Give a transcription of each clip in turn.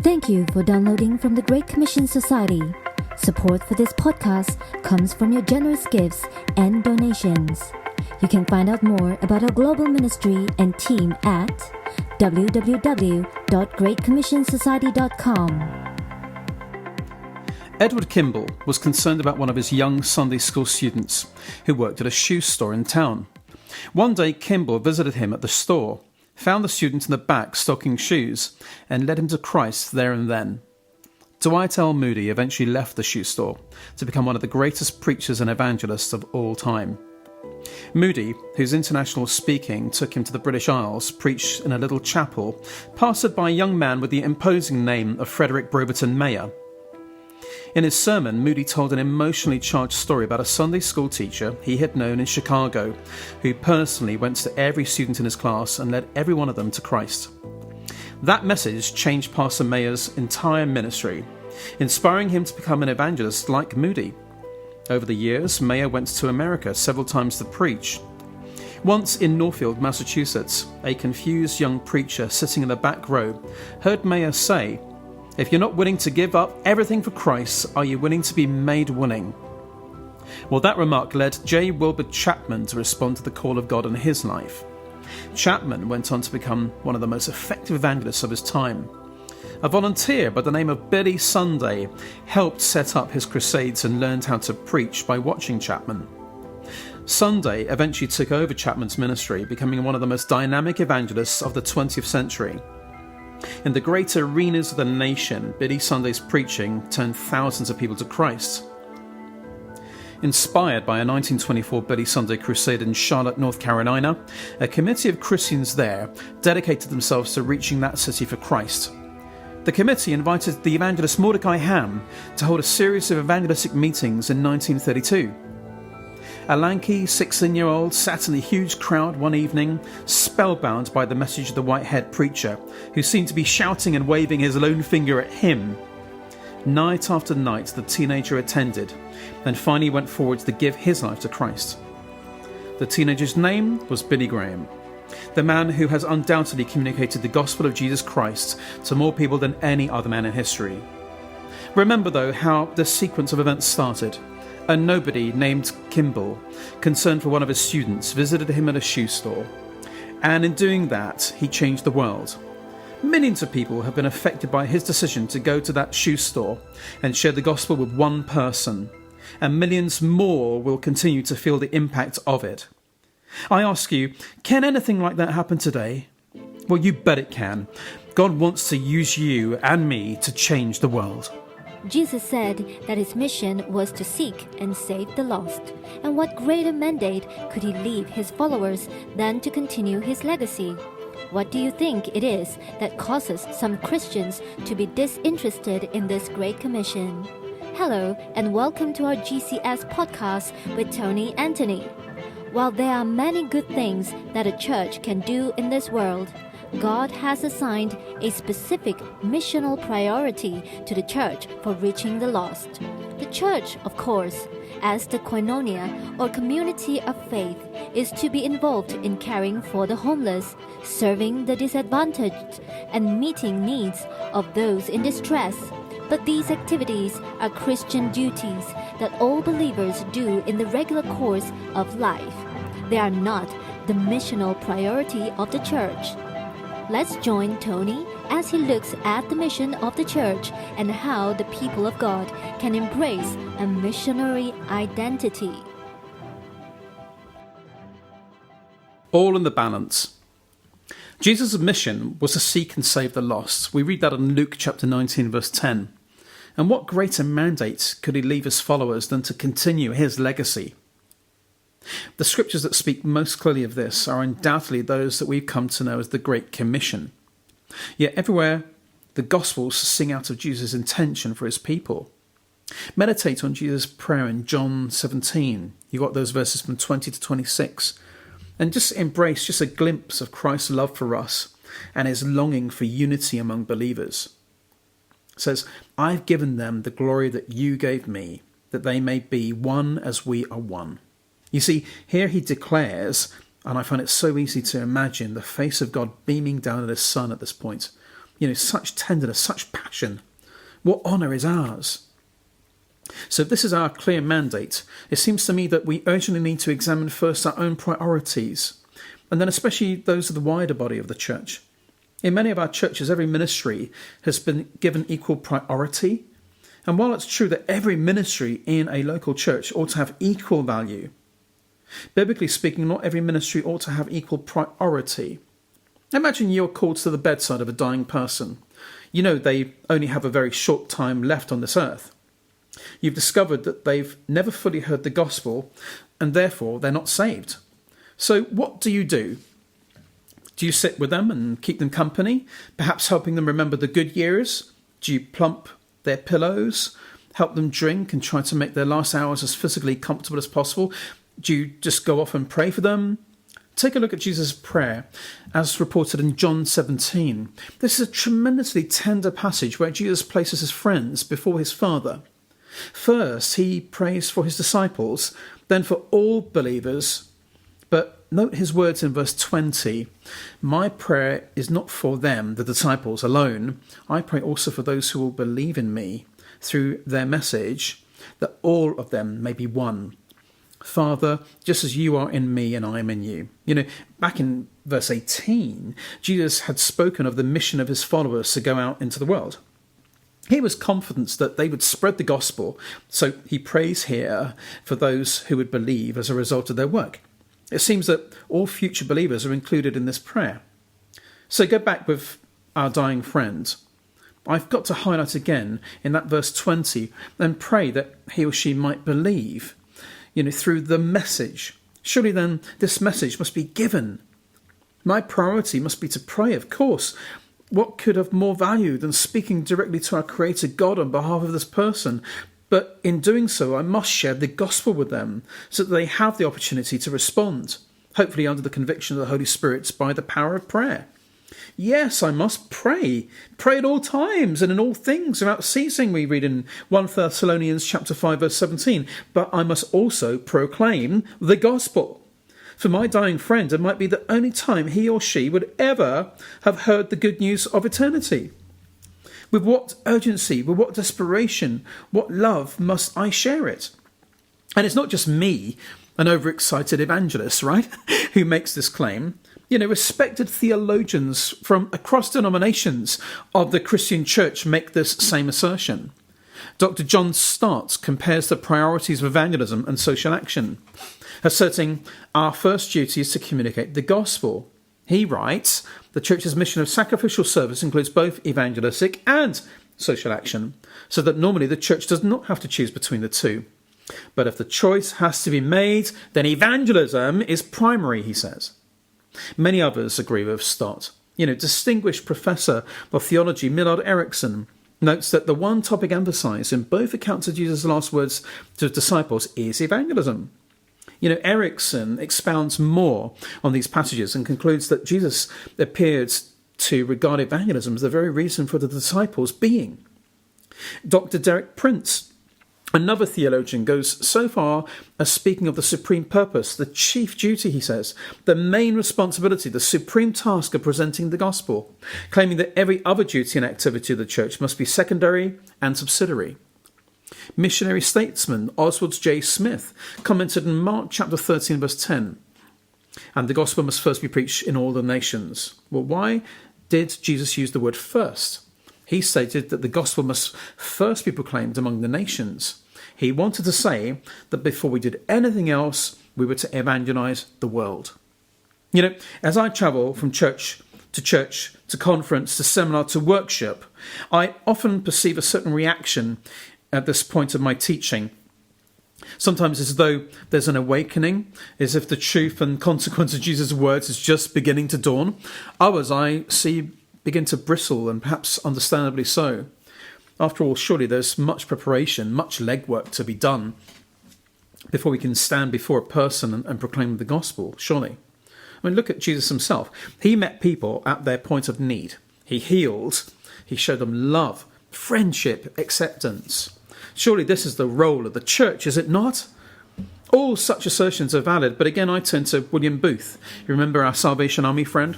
Thank you for downloading from the Great Commission Society. Support for this podcast comes from your generous gifts and donations. You can find out more about our global ministry and team at www.greatcommissionsociety.com. Edward Kimball was concerned about one of his young Sunday school students who worked at a shoe store in town. One day, Kimball visited him at the store, found the student in the back stocking shoes, and led him to Christ there and then. Dwight L. Moody eventually left the shoe store to become one of the greatest preachers and evangelists of all time. Moody, whose international speaking took him to the British Isles, preached in a little chapel pastored by a young man with the imposing name of Frederick Broverton Mayer. In his sermon, Moody told an emotionally charged story about a Sunday school teacher he had known in Chicago, who personally went to every student in his class and led every one of them to Christ. That message changed Pastor Mayer's entire ministry, inspiring him to become an evangelist like Moody. Over the years, Mayer went to America several times to preach. Once in Northfield, Massachusetts, a confused young preacher sitting in the back row heard Mayer say, "If you're not willing to give up everything for Christ, are you willing to be made willing?" Well, that remark led J. Wilbur Chapman to respond to the call of God in his life. Chapman went on to become one of the most effective evangelists of his time. A volunteer by the name of Billy Sunday helped set up his crusades and learned how to preach by watching Chapman. Sunday eventually took over Chapman's ministry, becoming one of the most dynamic evangelists of the 20th century. In the great arenas of the nation, Billy Sunday's preaching turned thousands of people to Christ. Inspired by a 1924 Billy Sunday crusade in Charlotte, North Carolina, a committee of Christians there dedicated themselves to reaching that city for Christ. The committee invited the evangelist Mordecai Ham to hold a series of evangelistic meetings in 1932. A lanky 16-year-old sat in a huge crowd one evening, spellbound by the message of the white-haired preacher, who seemed to be shouting and waving his lone finger at him. Night after night, the teenager attended, and finally went forward to give his life to Christ. The teenager's name was Billy Graham, the man who has undoubtedly communicated the gospel of Jesus Christ to more people than any other man in history. Remember, though, how the sequence of events started. A nobody named Kimball, concerned for one of his students, visited him at a shoe store. And in doing that, he changed the world. Millions of people have been affected by his decision to go to that shoe store and share the gospel with one person. And millions more will continue to feel the impact of it. I ask you, can anything like that happen today? Well, you bet it can. God wants to use you and me to change the world. Jesus said that his mission was to seek and save the lost. And what greater mandate could he leave his followers than to continue his legacy? What do you think it is that causes some Christians to be disinterested in this Great Commission? Hello, and welcome to our GCS podcast with Tony Anthony. While there are many good things that a church can do in this world, God has assigned a specific missional priority to the church for reaching the lost. The church, of course, as the koinonia or community of faith, is to be involved in caring for the homeless, serving the disadvantaged, and meeting needs of those in distress. But these activities are Christian duties that all believers do in the regular course of life. They are not the missional priority of the church. Let's join Tony as he looks at the mission of the church and how the people of God can embrace a missionary identity. All in the balance. Jesus' mission was to seek and save the lost. We read that in Luke chapter 19, verse 10. And what greater mandate could he leave his followers than to continue his legacy? The scriptures that speak most clearly of this are undoubtedly those that we've come to know as the Great Commission. Yet everywhere, the Gospels sing out of Jesus' intention for his people. Meditate on Jesus' prayer in John 17. You got those verses from 20 to 26. And just embrace just a glimpse of Christ's love for us and his longing for unity among believers. It says, I've given them the glory that you gave me, that they may be one as we are one. You see, here he declares, and I find it so easy to imagine the face of God beaming down at his son at this point. such tenderness, such passion. What honour is ours? So if this is our clear mandate, it seems to me that we urgently need to examine first our own priorities, and then especially those of the wider body of the church. In many of our churches, every ministry has been given equal priority. And while it's true that every ministry in a local church ought to have equal value, biblically speaking, not every ministry ought to have equal priority. Imagine you're called to the bedside of a dying person. You know they only have a very short time left on this earth. You've discovered that they've never fully heard the gospel, and therefore they're not saved. So what do? Do you sit with them and keep them company, perhaps helping them remember the good years? Do you plump their pillows, help them drink and try to make their last hours as physically comfortable as possible? Do you just go off and pray for them? Take a look at Jesus' prayer as reported in John 17. This is a tremendously tender passage where Jesus places his friends before his Father. First, he prays for his disciples, then for all believers. But note his words in verse 20. My prayer is not for them, the disciples, alone. I pray also for those who will believe in me through their message, that all of them may be one. Father, just as you are in me and I am in you. Back in verse 18, Jesus had spoken of the mission of his followers to go out into the world. He was confident that they would spread the gospel, so he prays here for those who would believe as a result of their work. It seems that all future believers are included in this prayer. So go back with our dying friend. I've got to highlight again in that verse 20 and pray that he or she might believe, through the message. Surely then this message must be given. My priority must be to pray, of course. What could have more value than speaking directly to our Creator God on behalf of this person? But in doing so, I must share the gospel with them so that they have the opportunity to respond, hopefully under the conviction of the Holy Spirit by the power of prayer. Yes, I must pray. Pray at all times and in all things without ceasing, we read in 1 Thessalonians chapter 5, verse 17. But I must also proclaim the gospel. For my dying friend, it might be the only time he or she would ever have heard the good news of eternity. With what urgency, with what desperation, what love must I share it? And it's not just me, an overexcited evangelist, right, who makes this claim. Respected theologians from across denominations of the Christian church make this same assertion. Dr. John Stott compares the priorities of evangelism and social action, asserting our first duty is to communicate the gospel. He writes, the church's mission of sacrificial service includes both evangelistic and social action, so that normally the church does not have to choose between the two. But if the choice has to be made, then evangelism is primary, he says. Many others agree with Stott. Distinguished professor of theology Millard Erickson notes that the one topic emphasised in both accounts of Jesus' last words to his disciples is evangelism. Erickson expounds more on these passages and concludes that Jesus appeared to regard evangelism as the very reason for the disciples being. Dr. Derek Prince, another theologian, goes so far as speaking of the supreme purpose, the chief duty, he says, the main responsibility, the supreme task of presenting the gospel, claiming that every other duty and activity of the church must be secondary and subsidiary. Missionary statesman Oswald J. Smith commented in Mark chapter 13 verse 10, and the gospel must first be preached in all the nations. Well, why did Jesus use the word first? He stated that the gospel must first be proclaimed among the nations. He wanted to say that before we did anything else, we were to evangelize the world. As I travel from church, to conference, to seminar, to workshop, I often perceive a certain reaction at this point of my teaching. Sometimes as though there's an awakening, as if the truth and consequence of Jesus' words is just beginning to dawn. Others I see begin to bristle, and perhaps understandably so. After all, surely there's much preparation, much legwork to be done before we can stand before a person and proclaim the gospel, surely. Look at Jesus himself. He met people at their point of need. He healed. He showed them love, friendship, acceptance. Surely this is the role of the church, is it not? All such assertions are valid, but again I turn to William Booth, you remember our Salvation Army friend,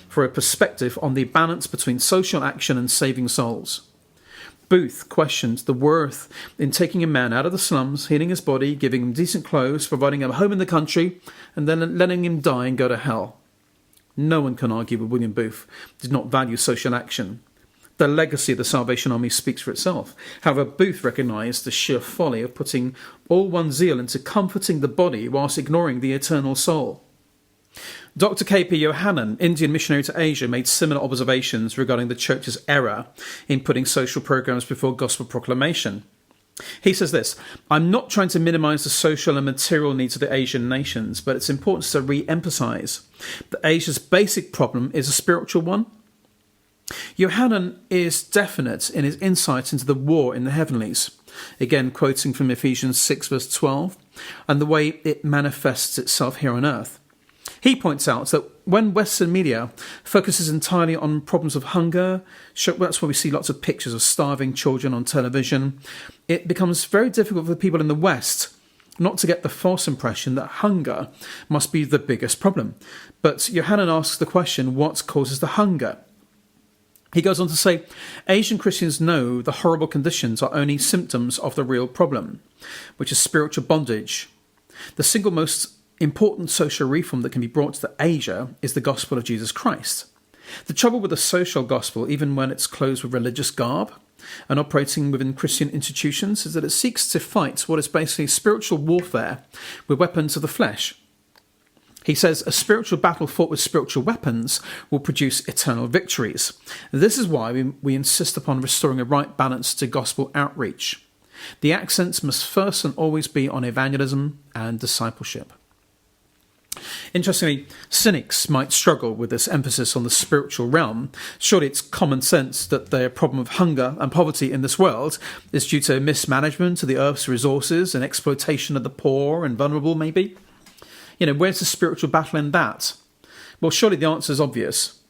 for a perspective on the balance between social action and saving souls. Booth questioned the worth in taking a man out of the slums, healing his body, giving him decent clothes, providing him a home in the country, and then letting him die and go to hell. No one can argue with William Booth did not value social action. The legacy of the Salvation Army speaks for itself. However, Booth recognised the sheer folly of putting all one's zeal into comforting the body whilst ignoring the eternal soul. Dr. K.P. Yohanan, Indian missionary to Asia, made similar observations regarding the Church's error in putting social programs before gospel proclamation. He says this: "I'm not trying to minimise the social and material needs of the Asian nations, but it's important to re-emphasise that Asia's basic problem is a spiritual one." Yohanan is definite in his insight into the war in the heavenlies, again quoting from Ephesians 6 verse 12, and the way it manifests itself here on earth. He points out that when Western media focuses entirely on problems of hunger, that's why we see lots of pictures of starving children on television, it becomes very difficult for people in the West not to get the false impression that hunger must be the biggest problem. But Yohanan asks the question, what causes the hunger? He goes on to say, Asian Christians know the horrible conditions are only symptoms of the real problem, which is spiritual bondage. The single most important social reform that can be brought to Asia is the gospel of Jesus Christ. The trouble with the social gospel, even when it's clothed with religious garb and operating within Christian institutions, is that it seeks to fight what is basically spiritual warfare with weapons of the flesh. He says a spiritual battle fought with spiritual weapons will produce eternal victories. This is why we insist upon restoring a right balance to gospel outreach. The accents must first and always be on evangelism and discipleship. Interestingly, cynics might struggle with this emphasis on the spiritual realm. Surely it's common sense that the problem of hunger and poverty in this world is due to mismanagement of the earth's resources and exploitation of the poor and vulnerable, maybe. Where's the spiritual battle in that? Well, surely the answer is obvious.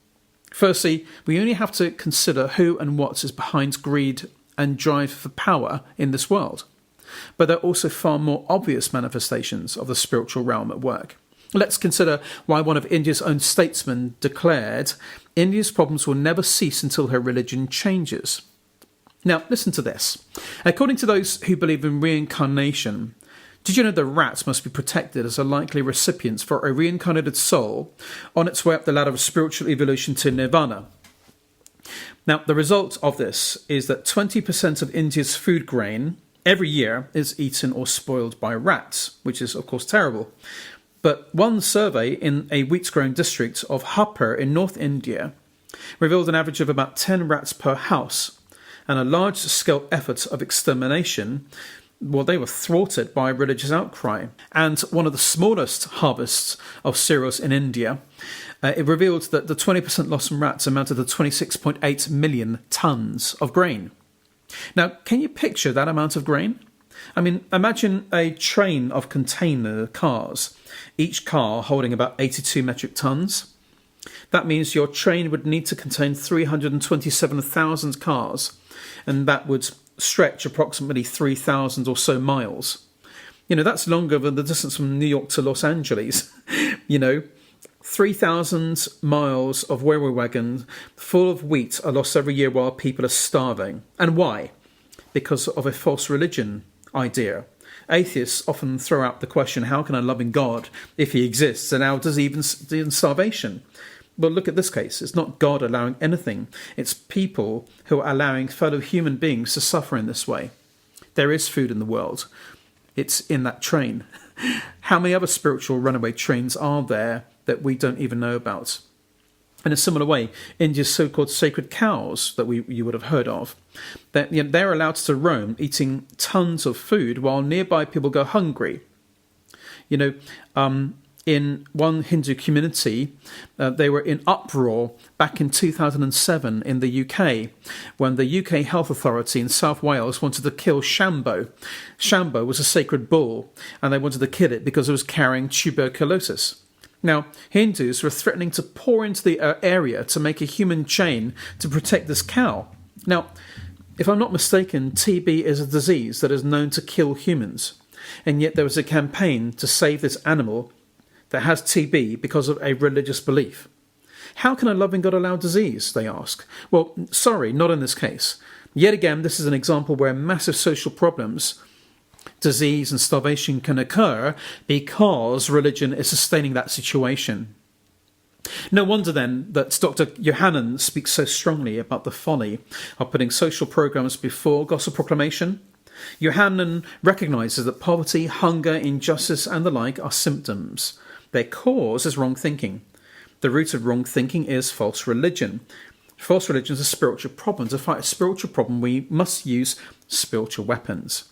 Firstly, we only have to consider who and what is behind greed and drive for power in this world. But there are also far more obvious manifestations of the spiritual realm at work. Let's consider why one of India's own statesmen declared, India's problems will never cease until her religion changes. Now, listen to this. According to those who believe in reincarnation, did you know that rats must be protected as a likely recipients for a reincarnated soul on its way up the ladder of spiritual evolution to nirvana? Now, the result of this is that 20% of India's food grain every year is eaten or spoiled by rats, which is, of course, terrible. But one survey in a wheat-growing district of Hapur in North India revealed an average of about 10 rats per house, and a large-scale effort of extermination. Well, they were thwarted by religious outcry. And one of the smallest harvests of cereals in India, it revealed that the 20% loss from rats amounted to 26.8 million tonnes of grain. Now, can you picture that amount of grain? I mean, imagine a train of container cars, each car holding about 82 metric tonnes. That means your train would need to contain 327,000 cars, and that would stretch approximately 3,000 or so miles. That's longer than the distance from New York to Los Angeles. 3,000 miles of railway wagon full of wheat are lost every year while people are starving. And why? Because of a false religion idea. Atheists often throw out the question, how can a loving God, if he exists, allow disease and starvation? Well, look at this case. It's not God allowing anything. It's people who are allowing fellow human beings to suffer in this way. There is food in the world. It's in that train. How many other spiritual runaway trains are there that we don't even know about? In a similar way, India's so-called sacred cows that you would have heard of, they're allowed to roam, eating tons of food while nearby people go hungry. In one Hindu community, they were in uproar back in 2007 in the UK, when the UK Health Authority in South Wales wanted to kill Shambo. Shambo was a sacred bull, and they wanted to kill it because it was carrying tuberculosis. Now, Hindus were threatening to pour into the area to make a human chain to protect this cow. Now, if I'm not mistaken, TB is a disease that is known to kill humans. and yet there is a campaign to save this animal that has TB because of a religious belief. How can a loving God allow disease, they ask? Well, sorry, not in this case. Yet again, this is an example where massive social problems, disease and starvation can occur because religion is sustaining that situation. No wonder then that Dr. Johannan speaks so strongly about the folly of putting social programs before gospel proclamation. Johannan recognises that poverty, hunger, injustice and the like are symptoms. Their cause is wrong thinking. The root of wrong thinking is false religion. False religion is a spiritual problem. To fight a spiritual problem, we must use spiritual weapons.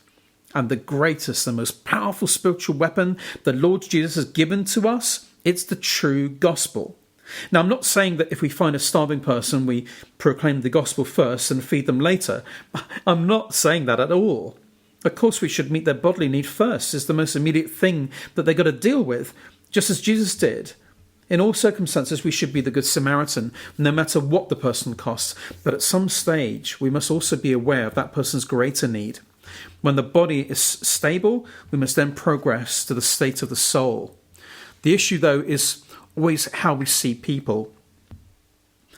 And the greatest, the most powerful spiritual weapon the Lord Jesus has given to us, it's the true gospel. Now, I'm not saying that if we find a starving person, we proclaim the gospel first and feed them later. I'm not saying that at all. Of course, we should meet their bodily need first. It's the most immediate thing that they've got to deal with, just as Jesus did. In all circumstances, we should be the Good Samaritan, no matter what the person costs. But at some stage, we must also be aware of that person's greater need. When the body is stable, we must then progress to the state of the soul. The issue, though, is always how we see people.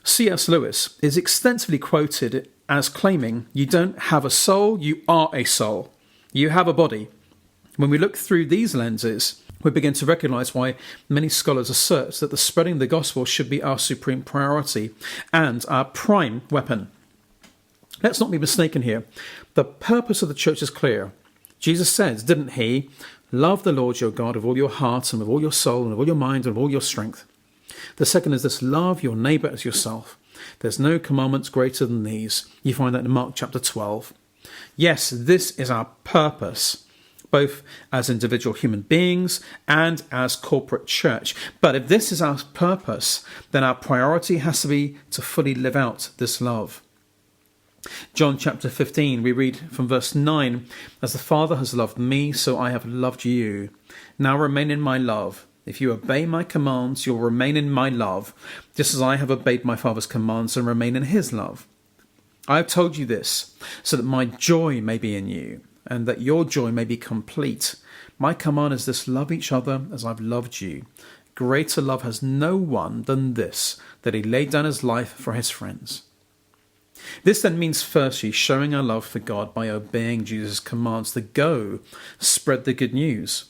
C.S. Lewis is extensively quoted as claiming, "You don't have a soul, you are a soul. You have a body." When we look through these lenses, we begin to recognise why many scholars assert that the spreading of the gospel should be our supreme priority and our prime weapon. Let's not be mistaken here. The purpose of the church is clear. Jesus says, didn't he, "Love the Lord your God with all your heart and with all your soul and with all your mind and with all your strength." The second is this: love your neighbour as yourself. There's no commandments greater than these. You find that in Mark chapter 12. Yes, this is our purpose, both as individual human beings and as corporate church. But if this is our purpose, then our priority has to be to fully live out this love. John chapter 15, we read from verse 9, "As the Father has loved me, so I have loved you. Now remain in my love. If you obey my commands, you'll remain in my love, just as I have obeyed my Father's commands and remain in his love. I have told you this, so that my joy may be in you, and that your joy may be complete. My command is this: love each other as I've loved you. Greater love has no one than this, that he laid down his life for his friends." This then means firstly showing our love for God by obeying Jesus' commands to go spread the good news.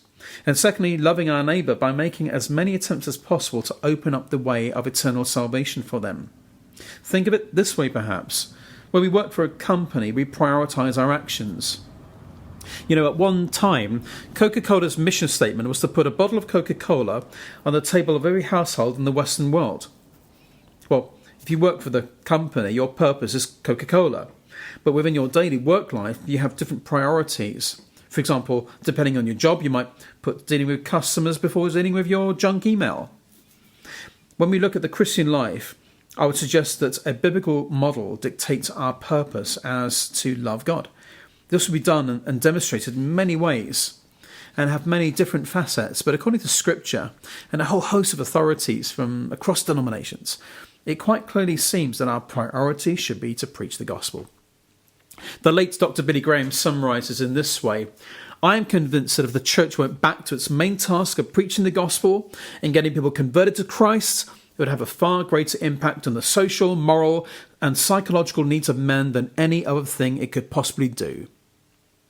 And secondly, loving our neighbour by making as many attempts as possible to open up the way of eternal salvation for them. Think of it this way perhaps. When we work for a company, we prioritise our actions. At one time, Coca-Cola's mission statement was to put a bottle of Coca-Cola on the table of every household in the Western world. Well, if you work for the company, your purpose is Coca-Cola. But within your daily work life, you have different priorities. For example, depending on your job, you might put dealing with customers before dealing with your junk email. When we look at the Christian life, I would suggest that a biblical model dictates our purpose as to love God. This will be done and demonstrated in many ways and have many different facets, but according to Scripture and a whole host of authorities from across denominations, it quite clearly seems that our priority should be to preach the gospel. The late Dr. Billy Graham summarises in this way: "I am convinced that if the church went back to its main task of preaching the gospel and getting people converted to Christ, it would have a far greater impact on the social, moral and psychological needs of men than any other thing it could possibly do."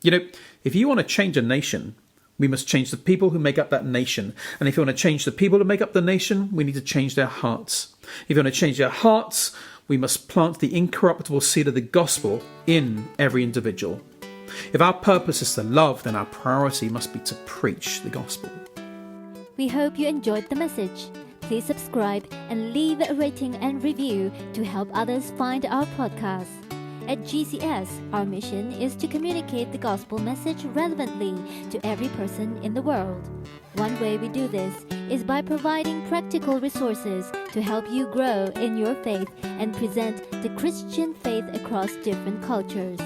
If you want to change a nation, we must change the people who make up that nation. And if you want to change the people who make up the nation, we need to change their hearts. If you want to change their hearts, we must plant the incorruptible seed of the gospel in every individual. If our purpose is to love, then our priority must be to preach the gospel. We hope you enjoyed the message. Please subscribe and leave a rating and review to help others find our podcast. At GCS, our mission is to communicate the gospel message relevantly to every person in the world. One way we do this is by providing practical resources to help you grow in your faith and present the Christian faith across different cultures.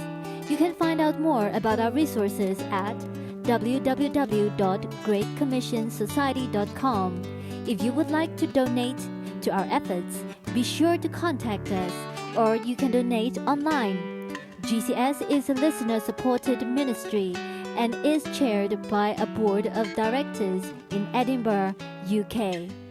You can find out more about our resources at www.greatcommissionsociety.com. If you would like to donate to our efforts, be sure to contact us, or you can donate online. GCS is a listener-supported ministry, and is chaired by a board of directors in Edinburgh, UK.